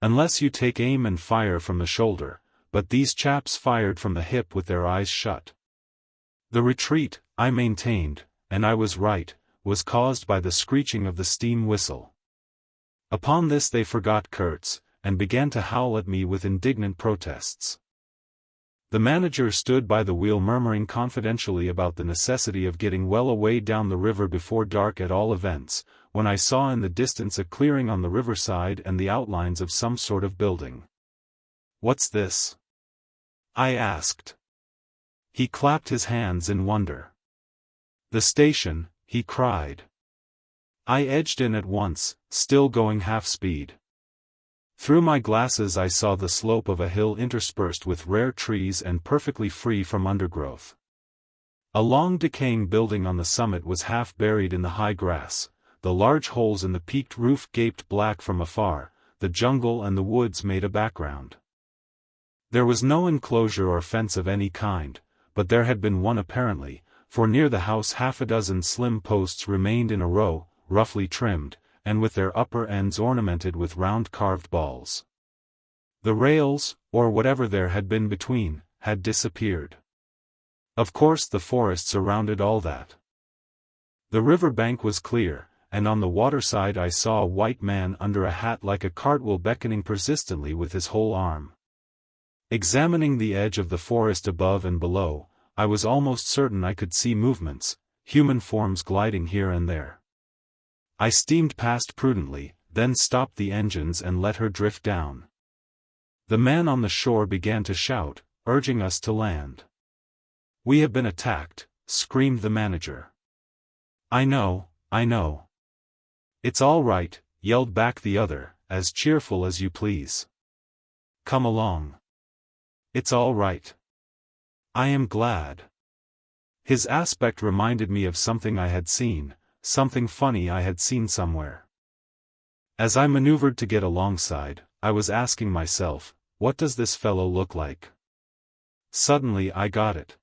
Unless you take aim and fire from the shoulder, but these chaps fired from the hip with their eyes shut. The retreat, I maintained, and I was right, was caused by the screeching of the steam whistle. Upon this they forgot Kurtz, and began to howl at me with indignant protests. The manager stood by the wheel murmuring confidentially about the necessity of getting well away down the river before dark at all events, when I saw in the distance a clearing on the riverside and the outlines of some sort of building. "What's this?" I asked. He clapped his hands in wonder. "The station," he cried. I edged in at once, still going half-speed. Through my glasses I saw the slope of a hill interspersed with rare trees and perfectly free from undergrowth. A long decaying building on the summit was half buried in the high grass, the large holes in the peaked roof gaped black from afar, the jungle and the woods made a background. There was no enclosure or fence of any kind, but there had been one apparently, for near the house half a dozen slim posts remained in a row, roughly trimmed, and with their upper ends ornamented with round carved balls. The rails, or whatever there had been between, had disappeared. Of course the forest surrounded all that. The river bank was clear, and on the waterside I saw a white man under a hat like a cartwheel beckoning persistently with his whole arm. Examining the edge of the forest above and below, I was almost certain I could see movements, human forms gliding here and there. I steamed past prudently, then stopped the engines and let her drift down. The man on the shore began to shout, urging us to land. "We have been attacked," screamed the manager. I know. "It's all right," yelled back the other, as cheerful as you please. "Come along. It's all right. I am glad." His aspect reminded me of something I had seen, something funny I had seen somewhere. As I maneuvered to get alongside, I was asking myself, what does this fellow look like? Suddenly I got it.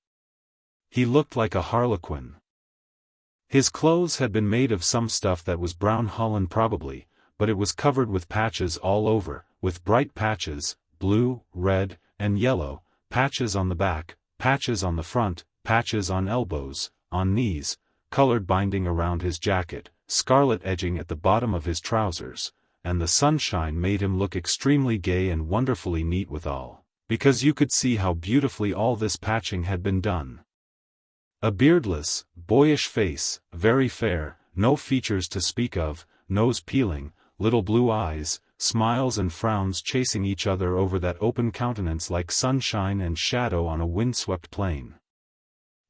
He looked like a harlequin. His clothes had been made of some stuff that was brown holland probably, but it was covered with patches all over, with bright patches, blue, red, and yellow, patches on the back, patches on the front, patches on elbows, on knees, colored binding around his jacket, scarlet edging at the bottom of his trousers, and the sunshine made him look extremely gay and wonderfully neat withal, because you could see how beautifully all this patching had been done. A beardless, boyish face, very fair, no features to speak of, nose peeling, little blue eyes, smiles and frowns chasing each other over that open countenance like sunshine and shadow on a windswept plain.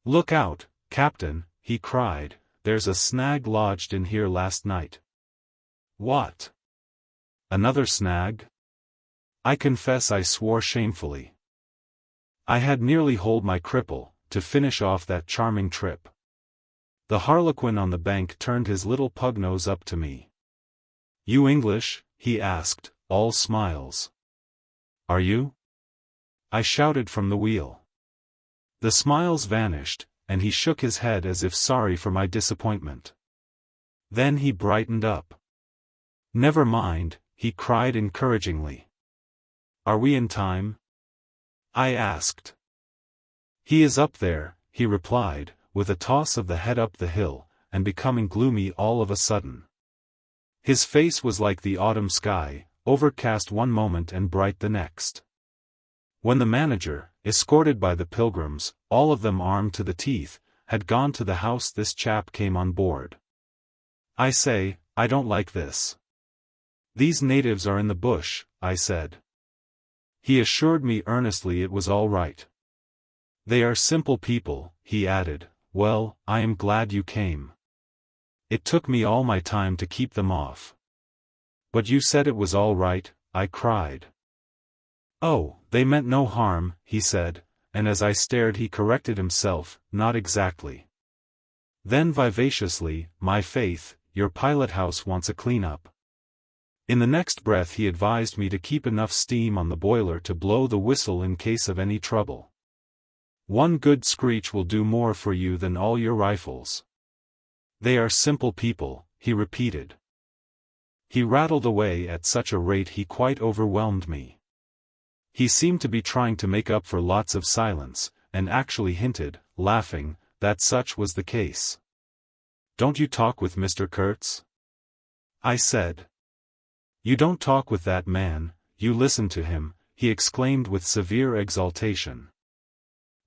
"Look out, Captain," he cried, "there's a snag lodged in here last night." "What? Another snag?" I confess I swore shamefully. I had nearly holed my cripple, to finish off that charming trip. The harlequin on the bank turned his little pug nose up to me. "You English?" he asked, all smiles. "Are you?" I shouted from the wheel. The smiles vanished, and he shook his head as if sorry for my disappointment. Then he brightened up. "Never mind," he cried encouragingly. "Are we in time?" I asked. "He is up there," he replied, with a toss of the head up the hill, and becoming gloomy all of a sudden. His face was like the autumn sky, overcast one moment and bright the next. When the manager, escorted by the pilgrims, all of them armed to the teeth, had gone to the house, this chap came on board. "I say, I don't like this. These natives are in the bush," I said. He assured me earnestly it was all right. "They are simple people," he added. "Well, I am glad you came. It took me all my time to keep them off." "But you said it was all right," I cried. "Oh, they meant no harm," he said, and as I stared he corrected himself, "Not exactly." Then vivaciously, "My faith, your pilot house wants a clean-up." In the next breath he advised me to keep enough steam on the boiler to blow the whistle in case of any trouble. "One good screech will do more for you than all your rifles." "They are simple people," he repeated. He rattled away at such a rate he quite overwhelmed me. He seemed to be trying to make up for lots of silence, and actually hinted, laughing, that such was the case. "Don't you talk with Mr. Kurtz?" I said. "You don't talk with that man, you listen to him," he exclaimed with severe exultation.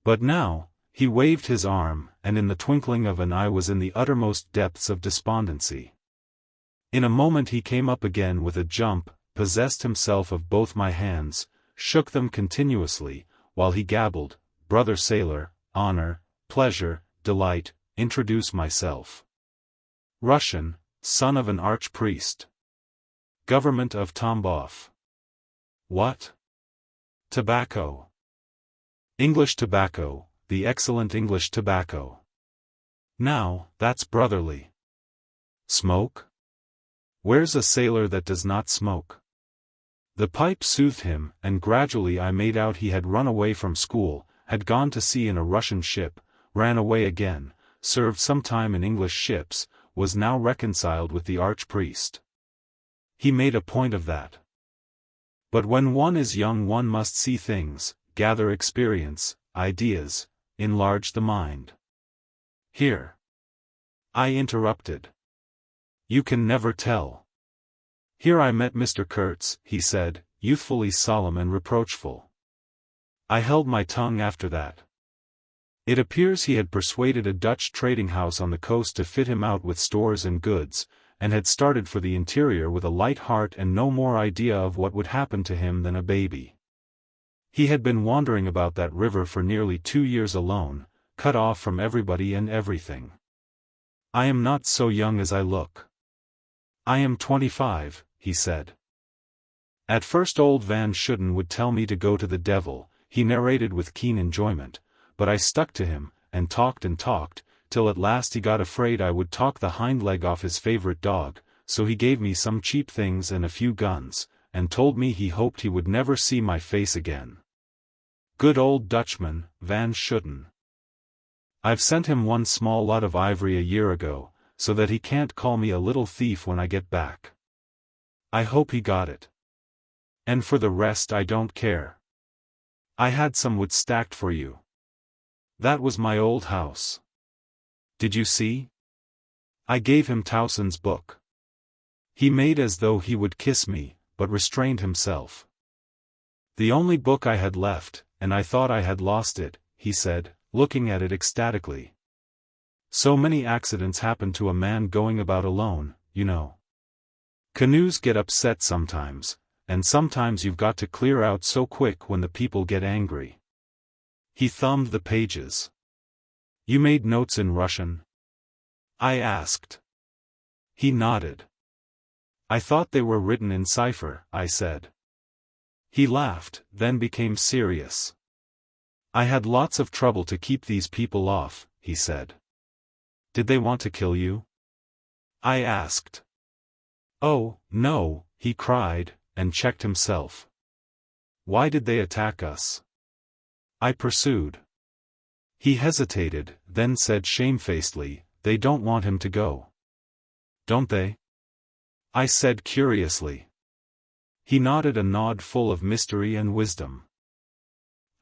But now, he waved his arm, and in the twinkling of an eye was in the uttermost depths of despondency. In a moment he came up again with a jump, possessed himself of both my hands, shook them continuously, while he gabbled, "Brother sailor, honor, pleasure, delight, introduce myself. Russian, son of an archpriest. Government of Tambov. What? Tobacco. English tobacco, the excellent English tobacco. Now, that's brotherly. Smoke? Where's a sailor that does not smoke?" The pipe soothed him, and gradually I made out he had run away from school, had gone to sea in a Russian ship, ran away again, served some time in English ships, was now reconciled with the archpriest. He made a point of that. But when one is young one must see things, gather experience, ideas, enlarge the mind. Here. I interrupted. "You can never tell. Here I met Mr. Kurtz," he said, youthfully solemn and reproachful. I held my tongue after that. It appears he had persuaded a Dutch trading house on the coast to fit him out with stores and goods, and had started for the interior with a light heart and no more idea of what would happen to him than a baby. He had been wandering about that river for nearly 2 years alone, cut off from everybody and everything. "I am not so young as I look. I am 25, he said. At first old Van Schuten would tell me to go to the devil, he narrated with keen enjoyment, but I stuck to him, and talked, till at last he got afraid I would talk the hind leg off his favorite dog, so he gave me some cheap things and a few guns, and told me he hoped he would never see my face again. Good old Dutchman, Van Schuten. I've sent him one small lot of ivory a year ago, so that he can't call me a little thief when I get back. I hope he got it. And for the rest I don't care. I had some wood stacked for you. That was my old house. Did you see? I gave him Towson's book. He made as though he would kiss me, but restrained himself. The only book I had left, and I thought I had lost it, he said, looking at it ecstatically. So many accidents happen to a man going about alone, you know. Canoes get upset sometimes, and sometimes you've got to clear out so quick when the people get angry. He thumbed the pages. You made notes in Russian? I asked. He nodded. I thought they were written in cipher, I said. He laughed, then became serious. I had lots of trouble to keep these people off, he said. Did they want to kill you? I asked. Oh, no, he cried, and checked himself. Why did they attack us? I pursued. He hesitated, then said shamefacedly, they don't want him to go. Don't they? I said curiously. He nodded a nod full of mystery and wisdom.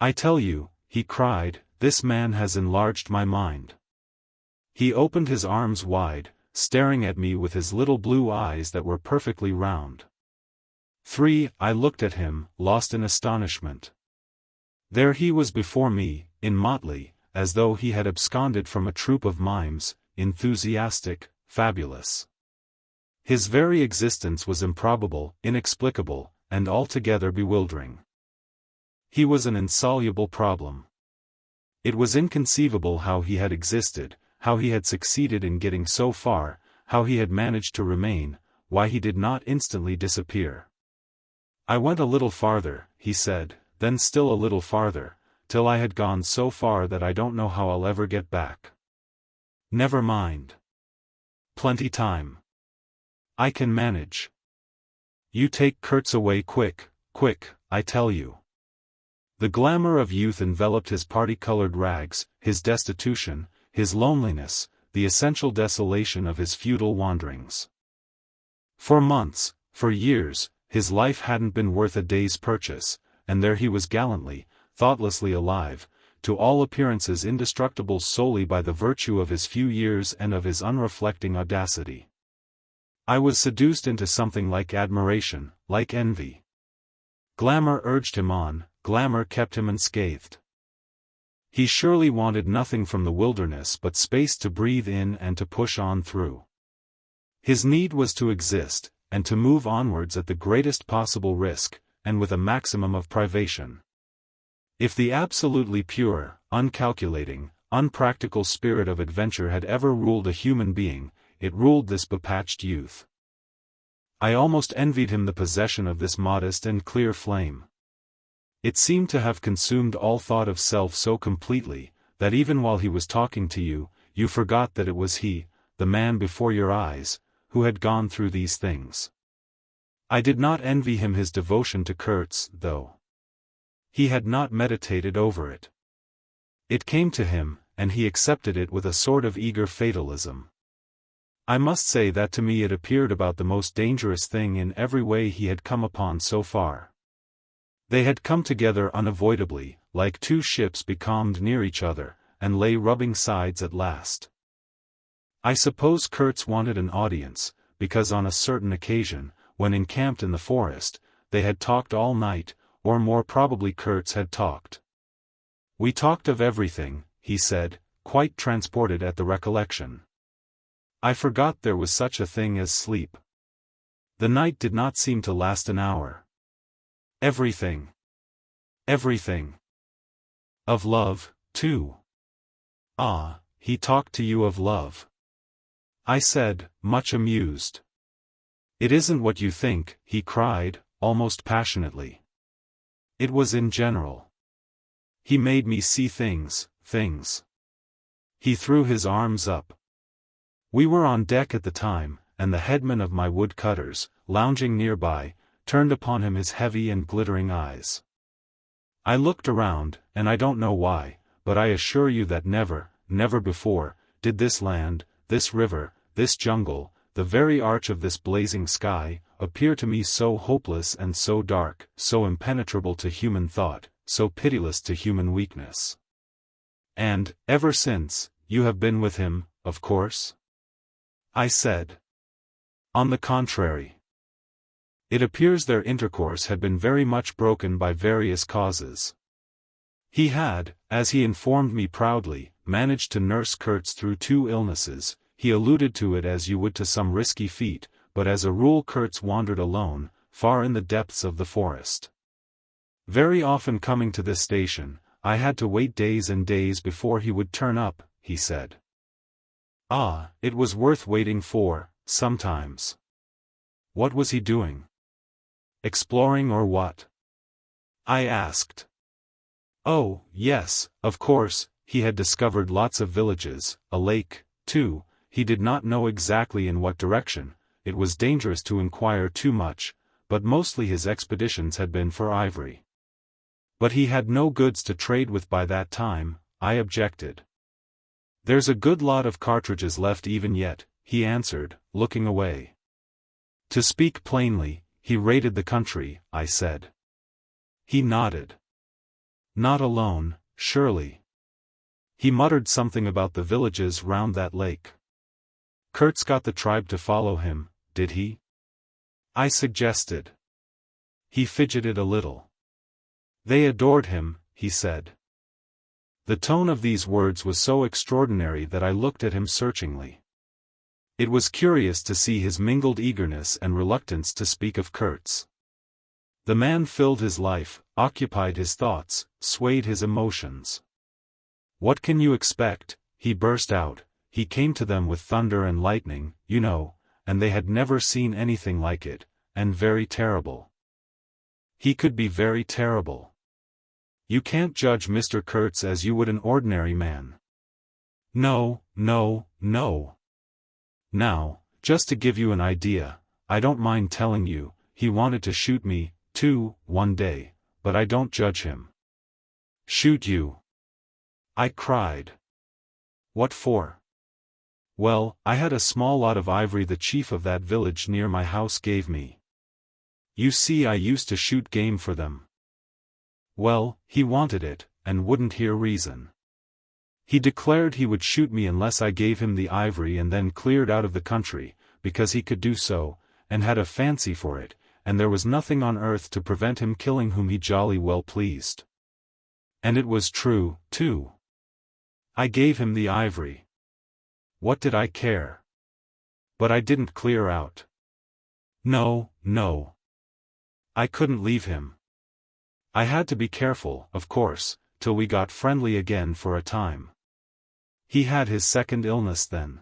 I tell you, he cried, this man has enlarged my mind. He opened his arms wide, staring at me with his little blue eyes that were perfectly round. I looked at him, lost in astonishment. There he was before me, in motley, as though he had absconded from a troupe of mimes, enthusiastic, fabulous. His very existence was improbable, inexplicable, and altogether bewildering. He was an insoluble problem. It was inconceivable how he had existed, how he had succeeded in getting so far, how he had managed to remain, why he did not instantly disappear. I went a little farther, he said, then still a little farther, till I had gone so far that I don't know how I'll ever get back. Never mind. Plenty time. I can manage. You take Kurtz away quick, I tell you. The glamour of youth enveloped his party-colored rags, his destitution, his loneliness, the essential desolation of his futile wanderings. For months, for years, his life hadn't been worth a day's purchase, and there he was gallantly, thoughtlessly alive, to all appearances indestructible solely by the virtue of his few years and of his unreflecting audacity. I was seduced into something like admiration, like envy. Glamour urged him on, glamour kept him unscathed. He surely wanted nothing from the wilderness but space to breathe in and to push on through. His need was to exist, and to move onwards at the greatest possible risk, and with a maximum of privation. If the absolutely pure, uncalculating, unpractical spirit of adventure had ever ruled a human being, it ruled this bepatched youth. I almost envied him the possession of this modest and clear flame. It seemed to have consumed all thought of self so completely, that even while he was talking to you, you forgot that it was he, the man before your eyes, who had gone through these things. I did not envy him his devotion to Kurtz, though. He had not meditated over it. It came to him, and he accepted it with a sort of eager fatalism. I must say that to me it appeared about the most dangerous thing in every way he had come upon so far. They had come together unavoidably, like two ships becalmed near each other, and lay rubbing sides at last. I suppose Kurtz wanted an audience, because on a certain occasion, when encamped in the forest, they had talked all night, or more probably Kurtz had talked. We talked of everything, he said, quite transported at the recollection. I forgot there was such a thing as sleep. The night did not seem to last an hour. Everything. Everything. Of love, too. Ah, he talked to you of love. I said, much amused. It isn't what you think, he cried, almost passionately. It was in general. He made me see things. He threw his arms up. We were on deck at the time, and the headman of my woodcutters, lounging nearby, turned upon him his heavy and glittering eyes. I looked around, and I don't know why, but I assure you that never before, did this land, this river, this jungle, the very arch of this blazing sky, appear to me so hopeless and so dark, so impenetrable to human thought, so pitiless to human weakness. And, ever since, you have been with him, of course? I said. On the contrary. It appears their intercourse had been very much broken by various causes. He had, as he informed me proudly, managed to nurse Kurtz through 2 illnesses. He alluded to it as you would to some risky feat, but as a rule Kurtz wandered alone, far in the depths of the forest. Very often coming to this station, I had to wait days and days before he would turn up, he said. Ah, it was worth waiting for, sometimes. What was he doing? Exploring or what? I asked. Oh, yes, of course, he had discovered lots of villages, a lake, too. He did not know exactly in what direction, it was dangerous to inquire too much, but mostly his expeditions had been for ivory. But he had no goods to trade with by that time, I objected. There's a good lot of cartridges left even yet, he answered, looking away. To speak plainly, he raided the country, I said. He nodded. Not alone, surely. He muttered something about the villages round that lake. Kurtz got the tribe to follow him, did he? I suggested. He fidgeted a little. They adored him, he said. The tone of these words was so extraordinary that I looked at him searchingly. It was curious to see his mingled eagerness and reluctance to speak of Kurtz. The man filled his life, occupied his thoughts, swayed his emotions. What can you expect? He burst out. He came to them with thunder and lightning, you know, and they had never seen anything like it, and very terrible. He could be very terrible. You can't judge Mr. Kurtz as you would an ordinary man. No. Now, just to give you an idea, I don't mind telling you, he wanted to shoot me, too, one day, but I don't judge him. Shoot you? I cried. What for? Well, I had a small lot of ivory the chief of that village near my house gave me. You see, I used to shoot game for them. Well, he wanted it, and wouldn't hear reason. He declared he would shoot me unless I gave him the ivory, and then cleared out of the country, because he could do so, and had a fancy for it, and there was nothing on earth to prevent him killing whom he jolly well pleased. And it was true, too. I gave him the ivory. What did I care? But I didn't clear out. No, no. I couldn't leave him. I had to be careful, of course, till we got friendly again for a time. He had his second illness then.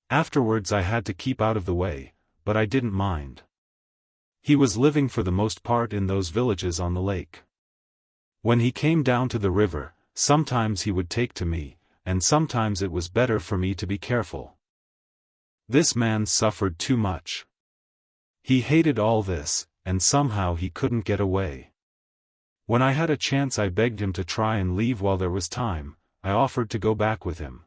Afterwards I had to keep out of the way, but I didn't mind. He was living for the most part in those villages on the lake. When he came down to the river, sometimes he would take to me, and sometimes it was better for me to be careful. This man suffered too much. He hated all this, and somehow he couldn't get away. When I had a chance I begged him to try and leave while there was time. I offered to go back with him.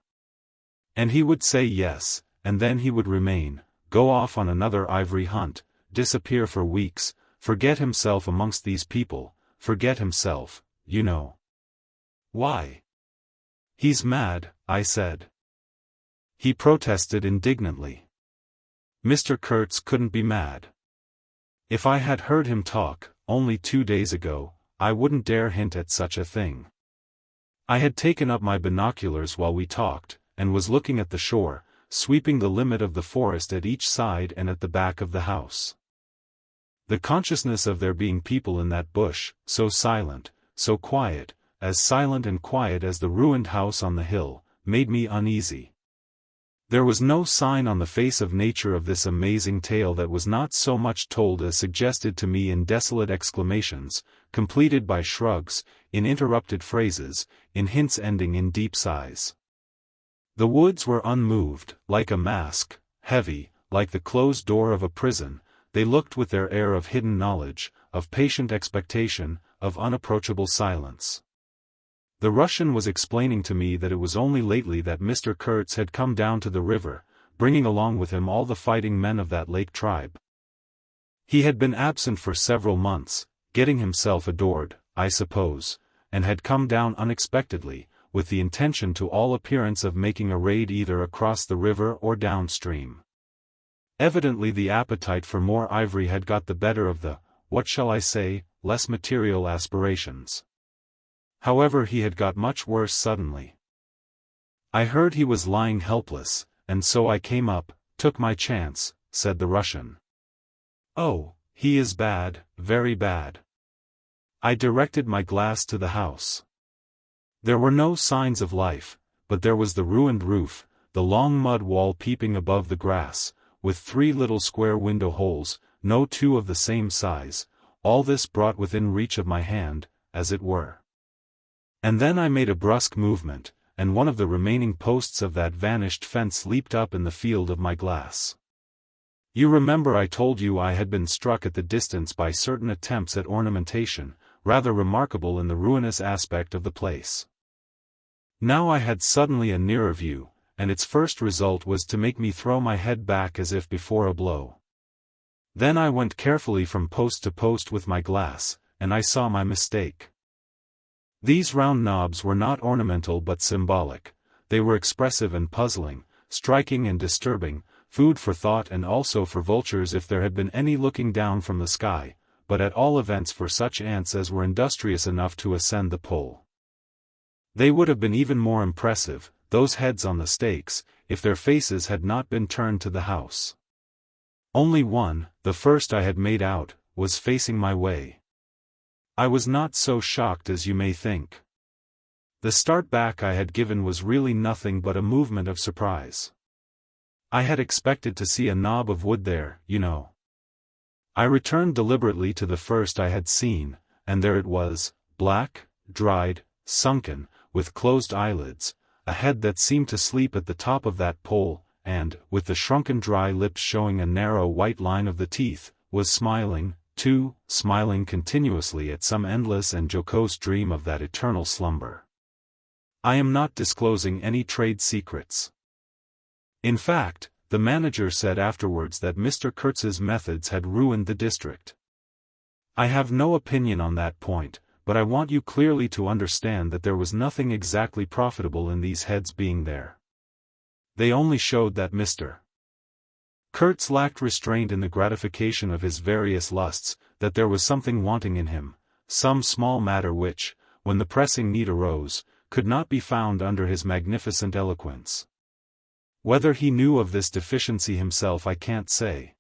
And he would say yes, and then he would remain, go off on another ivory hunt, disappear for weeks, forget himself amongst these people, forget himself, you know. Why? He's mad, I said. He protested indignantly. Mr. Kurtz couldn't be mad. If I had heard him talk, only 2 days ago, I wouldn't dare hint at such a thing. I had taken up my binoculars while we talked, and was looking at the shore, sweeping the limit of the forest at each side and at the back of the house. The consciousness of there being people in that bush, so silent, so quiet, as silent and quiet as the ruined house on the hill, made me uneasy. There was no sign on the face of nature of this amazing tale that was not so much told as suggested to me in desolate exclamations, completed by shrugs, in interrupted phrases, in hints ending in deep sighs. The woods were unmoved, like a mask, heavy, like the closed door of a prison. They looked with their air of hidden knowledge, of patient expectation, of unapproachable silence. The Russian was explaining to me that it was only lately that Mr. Kurtz had come down to the river, bringing along with him all the fighting men of that lake tribe. He had been absent for several months, getting himself adored, I suppose, and had come down unexpectedly, with the intention to all appearance of making a raid either across the river or downstream. Evidently the appetite for more ivory had got the better of the, what shall I say, less material aspirations. However, he had got much worse suddenly. I heard he was lying helpless, and so I came up, took my chance, said the Russian. Oh, he is bad, very bad. I directed my glass to the house. There were no signs of life, but there was the ruined roof, the long mud wall peeping above the grass, with 3 little square window holes, no 2 of the same size, all this brought within reach of my hand, as it were. And then I made a brusque movement, and one of the remaining posts of that vanished fence leaped up in the field of my glass. You remember I told you I had been struck at the distance by certain attempts at ornamentation, rather remarkable in the ruinous aspect of the place. Now I had suddenly a nearer view, and its first result was to make me throw my head back as if before a blow. Then I went carefully from post to post with my glass, and I saw my mistake. These round knobs were not ornamental but symbolic. They were expressive and puzzling, striking and disturbing, food for thought and also for vultures if there had been any looking down from the sky, but at all events for such ants as were industrious enough to ascend the pole. They would have been even more impressive, those heads on the stakes, if their faces had not been turned to the house. Only one, the first I had made out, was facing my way. I was not so shocked as you may think. The start back I had given was really nothing but a movement of surprise. I had expected to see a knob of wood there, you know. I returned deliberately to the first I had seen, and there it was, black, dried, sunken, with closed eyelids, a head that seemed to sleep at the top of that pole, and, with the shrunken dry lips showing a narrow white line of the teeth, was smiling, too, smiling continuously at some endless and jocose dream of that eternal slumber. I am not disclosing any trade secrets. In fact, the manager said afterwards that Mr. Kurtz's methods had ruined the district. I have no opinion on that point, but I want you clearly to understand that there was nothing exactly profitable in these heads being there. They only showed that Mr. Kurtz lacked restraint in the gratification of his various lusts, that there was something wanting in him, some small matter which, when the pressing need arose, could not be found under his magnificent eloquence. Whether he knew of this deficiency himself I can't say.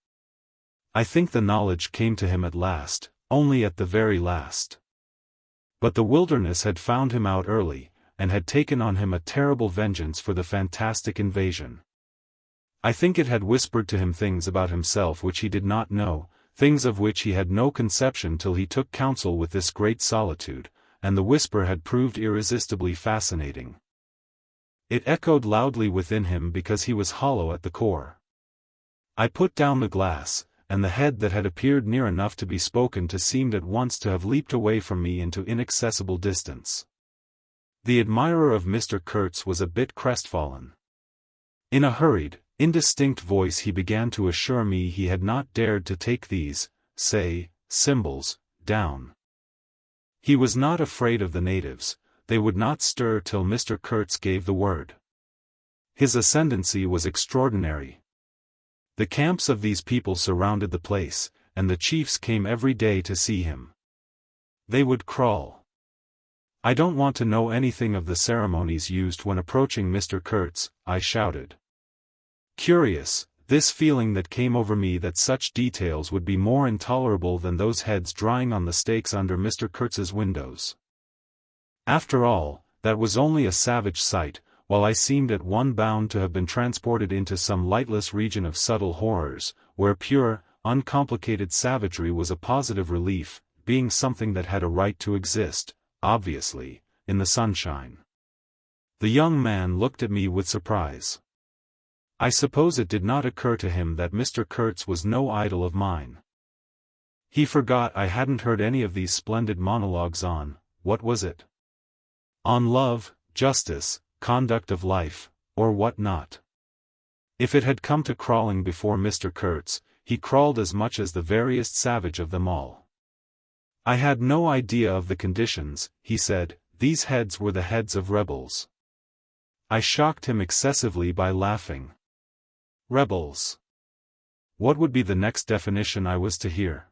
I think the knowledge came to him at last, only at the very last. But the wilderness had found him out early, and had taken on him a terrible vengeance for the fantastic invasion. I think it had whispered to him things about himself which he did not know, things of which he had no conception till he took counsel with this great solitude, and the whisper had proved irresistibly fascinating. It echoed loudly within him because he was hollow at the core. I put down the glass, and the head that had appeared near enough to be spoken to seemed at once to have leaped away from me into inaccessible distance. The admirer of Mr. Kurtz was a bit crestfallen. In a hurried, indistinct voice he began to assure me he had not dared to take these, say, symbols, down. He was not afraid of the natives, they would not stir till Mr. Kurtz gave the word. His ascendancy was extraordinary. The camps of these people surrounded the place, and the chiefs came every day to see him. They would crawl. I don't want to know anything of the ceremonies used when approaching Mr. Kurtz, I shouted. Curious, this feeling that came over me that such details would be more intolerable than those heads drying on the stakes under Mr. Kurtz's windows. After all, that was only a savage sight, while I seemed at one bound to have been transported into some lightless region of subtle horrors, where pure, uncomplicated savagery was a positive relief, being something that had a right to exist, obviously, in the sunshine. The young man looked at me with surprise. I suppose it did not occur to him that Mr. Kurtz was no idol of mine. He forgot I hadn't heard any of these splendid monologues on, what was it? On love, justice, conduct of life, or what not. If it had come to crawling before Mr. Kurtz, he crawled as much as the veriest savage of them all. I had no idea of the conditions, he said, these heads were the heads of rebels. I shocked him excessively by laughing. Rebels. What would be the next definition I was to hear?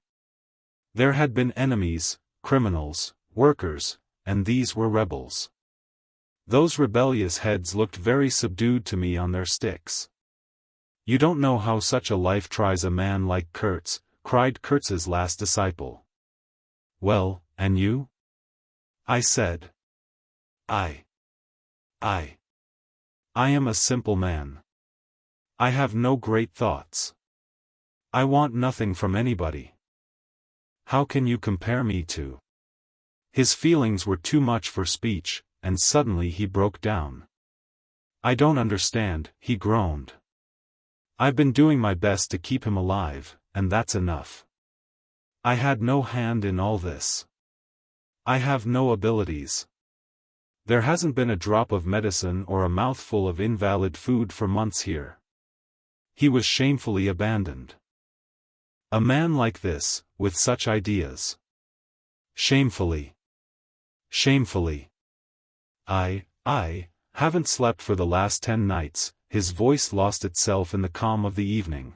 There had been enemies, criminals, workers, and these were rebels. Those rebellious heads looked very subdued to me on their sticks. You don't know how such a life tries a man like Kurtz, cried Kurtz's last disciple. Well, and you? I said. I am a simple man. I have no great thoughts. I want nothing from anybody. How can you compare me to? His feelings were too much for speech, and suddenly he broke down. I don't understand, he groaned. I've been doing my best to keep him alive, and that's enough. I had no hand in all this. I have no abilities. There hasn't been a drop of medicine or a mouthful of invalid food for months here. He was shamefully abandoned. A man like this, with such ideas. Shamefully. Shamefully. I haven't slept for the last 10 nights, his voice lost itself in the calm of the evening.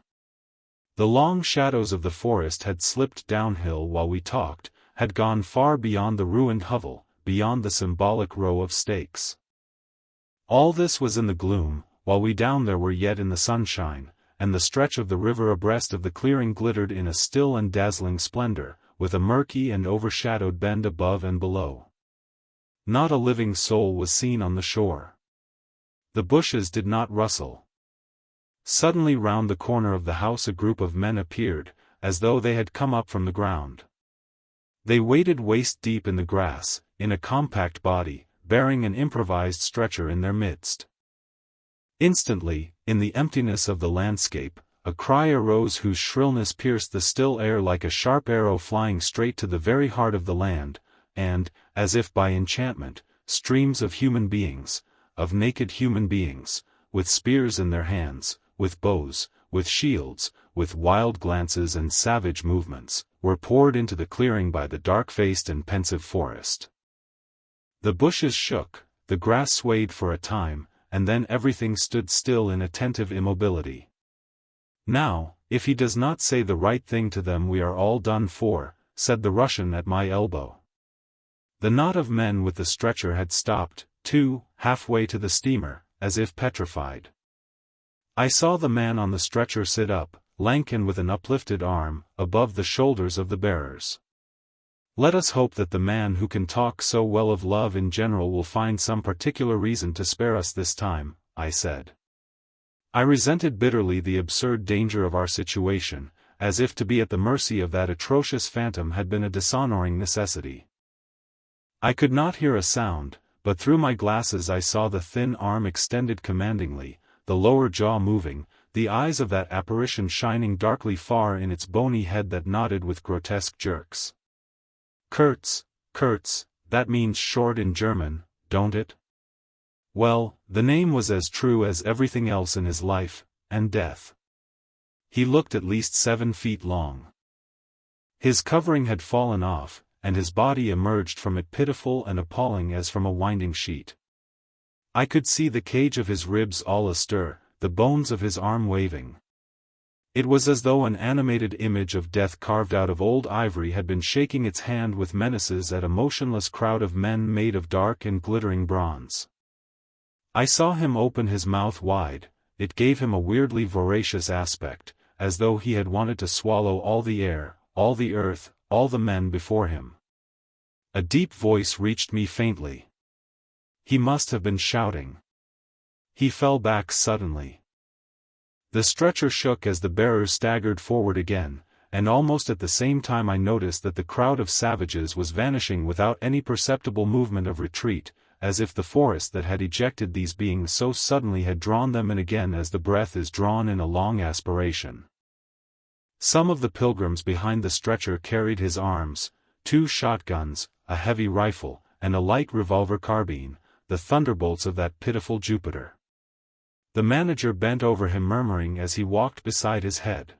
The long shadows of the forest had slipped downhill while we talked, had gone far beyond the ruined hovel, beyond the symbolic row of stakes. All this was in the gloom, while we down there were yet in the sunshine, and the stretch of the river abreast of the clearing glittered in a still and dazzling splendor, with a murky and overshadowed bend above and below. Not a living soul was seen on the shore. The bushes did not rustle. Suddenly round the corner of the house a group of men appeared, as though they had come up from the ground. They waded waist-deep in the grass, in a compact body, bearing an improvised stretcher in their midst. Instantly, in the emptiness of the landscape, a cry arose whose shrillness pierced the still air like a sharp arrow flying straight to the very heart of the land, and, as if by enchantment, streams of human beings, of naked human beings, with spears in their hands, with bows, with shields, with wild glances and savage movements, were poured into the clearing by the dark-faced and pensive forest. The bushes shook, the grass swayed for a time, and then everything stood still in attentive immobility. "Now, if he does not say the right thing to them, we are all done for," said the Russian at my elbow. The knot of men with the stretcher had stopped, too, halfway to the steamer, as if petrified. I saw the man on the stretcher sit up, lank and with an uplifted arm, above the shoulders of the bearers. "Let us hope that the man who can talk so well of love in general will find some particular reason to spare us this time," I said. I resented bitterly the absurd danger of our situation, as if to be at the mercy of that atrocious phantom had been a dishonoring necessity. I could not hear a sound, but through my glasses I saw the thin arm extended commandingly, the lower jaw moving, the eyes of that apparition shining darkly far in its bony head that nodded with grotesque jerks. Kurz, that means short in German, don't it? Well, the name was as true as everything else in his life, and death. He looked at least 7 feet long. His covering had fallen off, and his body emerged from it pitiful and appalling as from a winding sheet. I could see the cage of his ribs all astir, the bones of his arm waving. It was as though an animated image of death carved out of old ivory had been shaking its hand with menaces at a motionless crowd of men made of dark and glittering bronze. I saw him open his mouth wide. It gave him a weirdly voracious aspect, as though he had wanted to swallow all the air, all the earth, all the men before him. A deep voice reached me faintly. He must have been shouting. He fell back suddenly. The stretcher shook as the bearers staggered forward again, and almost at the same time I noticed that the crowd of savages was vanishing without any perceptible movement of retreat, as if the forest that had ejected these beings so suddenly had drawn them in again as the breath is drawn in a long aspiration. Some of the pilgrims behind the stretcher carried his arms, 2 shotguns, a heavy rifle, and a light revolver carbine, the thunderbolts of that pitiful Jupiter. The manager bent over him murmuring as he walked beside his head.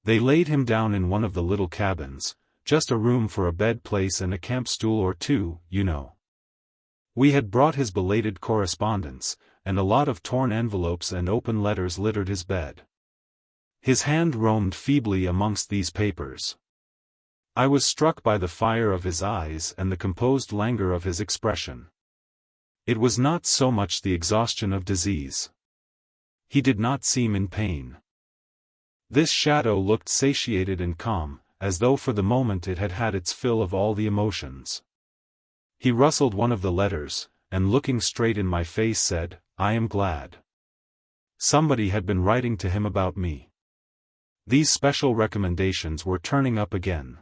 They laid him down in one of the little cabins, just a room for a bed place and a camp stool or two, you know. We had brought his belated correspondence, and a lot of torn envelopes and open letters littered his bed. His hand roamed feebly amongst these papers. I was struck by the fire of his eyes and the composed languor of his expression. It was not so much the exhaustion of disease. He did not seem in pain. This shadow looked satiated and calm, as though for the moment it had had its fill of all the emotions. He rustled one of the letters, and looking straight in my face said, "I am glad. Somebody had been writing to him about me." These special recommendations were turning up again.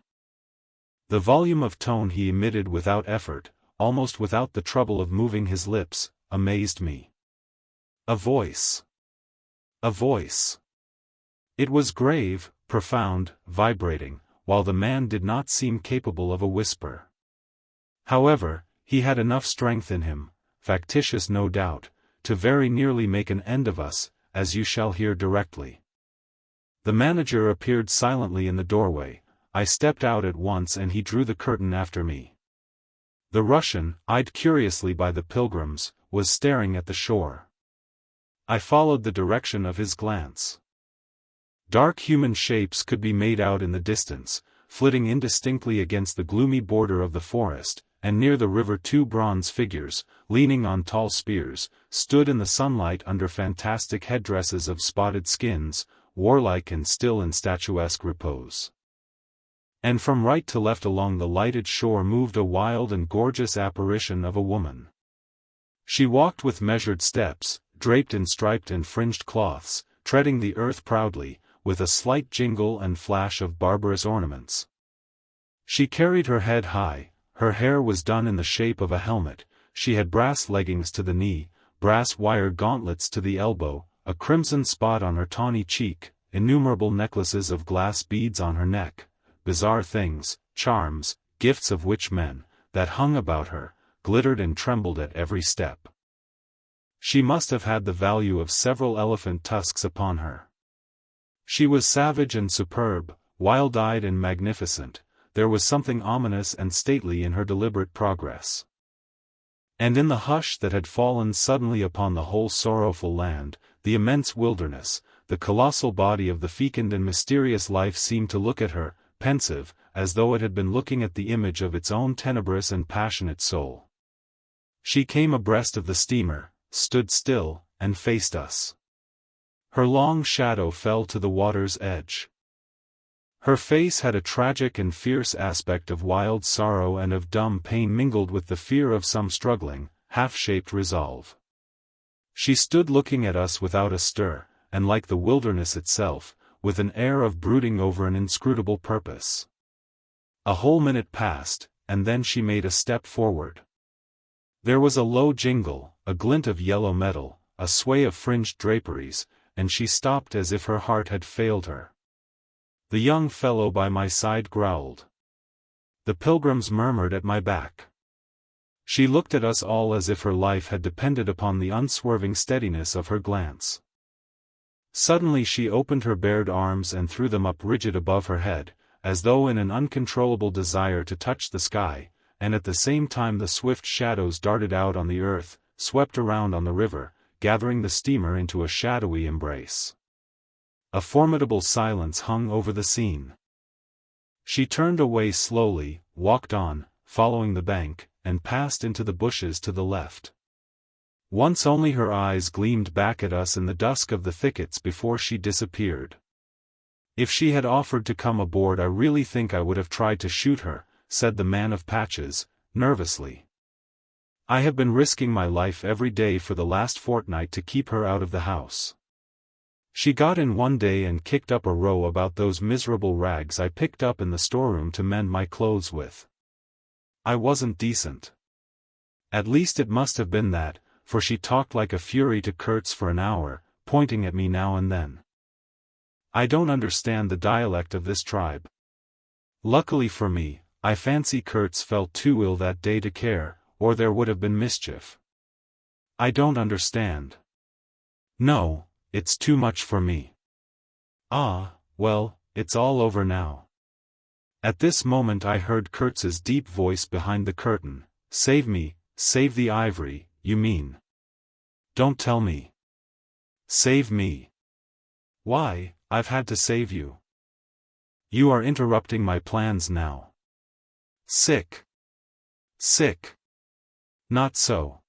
The volume of tone he emitted without effort, almost without the trouble of moving his lips, amazed me. A voice. A voice. It was grave, profound, vibrating, while the man did not seem capable of a whisper. However, he had enough strength in him, factitious no doubt, to very nearly make an end of us, as you shall hear directly. The manager appeared silently in the doorway. I stepped out at once and he drew the curtain after me. The Russian, eyed curiously by the pilgrims, was staring at the shore. I followed the direction of his glance. Dark human shapes could be made out in the distance, flitting indistinctly against the gloomy border of the forest, and near the river 2 bronze figures, leaning on tall spears, stood in the sunlight under fantastic headdresses of spotted skins, warlike and still in statuesque repose. And from right to left along the lighted shore moved a wild and gorgeous apparition of a woman. She walked with measured steps, draped in striped and fringed cloths, treading the earth proudly, with a slight jingle and flash of barbarous ornaments. She carried her head high, her hair was done in the shape of a helmet, she had brass leggings to the knee, brass wire gauntlets to the elbow, a crimson spot on her tawny cheek, innumerable necklaces of glass beads on her neck, bizarre things, charms, gifts of witch men, that hung about her, glittered and trembled at every step. She must have had the value of several elephant tusks upon her. She was savage and superb, wild-eyed and magnificent. There was something ominous and stately in her deliberate progress. And in the hush that had fallen suddenly upon the whole sorrowful land, the immense wilderness, the colossal body of the fecund and mysterious life seemed to look at her, pensive, as though it had been looking at the image of its own tenebrous and passionate soul. She came abreast of the steamer, stood still, and faced us. Her long shadow fell to the water's edge. Her face had a tragic and fierce aspect of wild sorrow and of dumb pain mingled with the fear of some struggling, half-shaped resolve. She stood looking at us without a stir, and like the wilderness itself, with an air of brooding over an inscrutable purpose. A whole minute passed, and then she made a step forward. There was a low jingle, a glint of yellow metal, a sway of fringed draperies, and she stopped as if her heart had failed her. The young fellow by my side growled. The pilgrims murmured at my back. She looked at us all as if her life had depended upon the unswerving steadiness of her glance. Suddenly she opened her bared arms and threw them up rigid above her head, as though in an uncontrollable desire to touch the sky, and at the same time the swift shadows darted out on the earth, swept around on the river, gathering the steamer into a shadowy embrace. A formidable silence hung over the scene. She turned away slowly, walked on, following the bank, and passed into the bushes to the left. Once only her eyes gleamed back at us in the dusk of the thickets before she disappeared. If she had offered to come aboard, I really think I would have tried to shoot her, said the man of patches, nervously. I have been risking my life every day for the last fortnight to keep her out of the house. She got in one day and kicked up a row about those miserable rags I picked up in the storeroom to mend my clothes with. I wasn't decent. At least it must have been that, for she talked like a fury to Kurtz for an hour, pointing at me now and then. I don't understand the dialect of this tribe. Luckily for me, I fancy Kurtz felt too ill that day to care, or there would have been mischief. I don't understand. No, it's too much for me. Ah, well, it's all over now. At this moment I heard Kurtz's deep voice behind the curtain. Save me, save the ivory, you mean? Don't tell me. Save me. Why, I've had to save you. You are interrupting my plans now. Sick. Sick. Not so.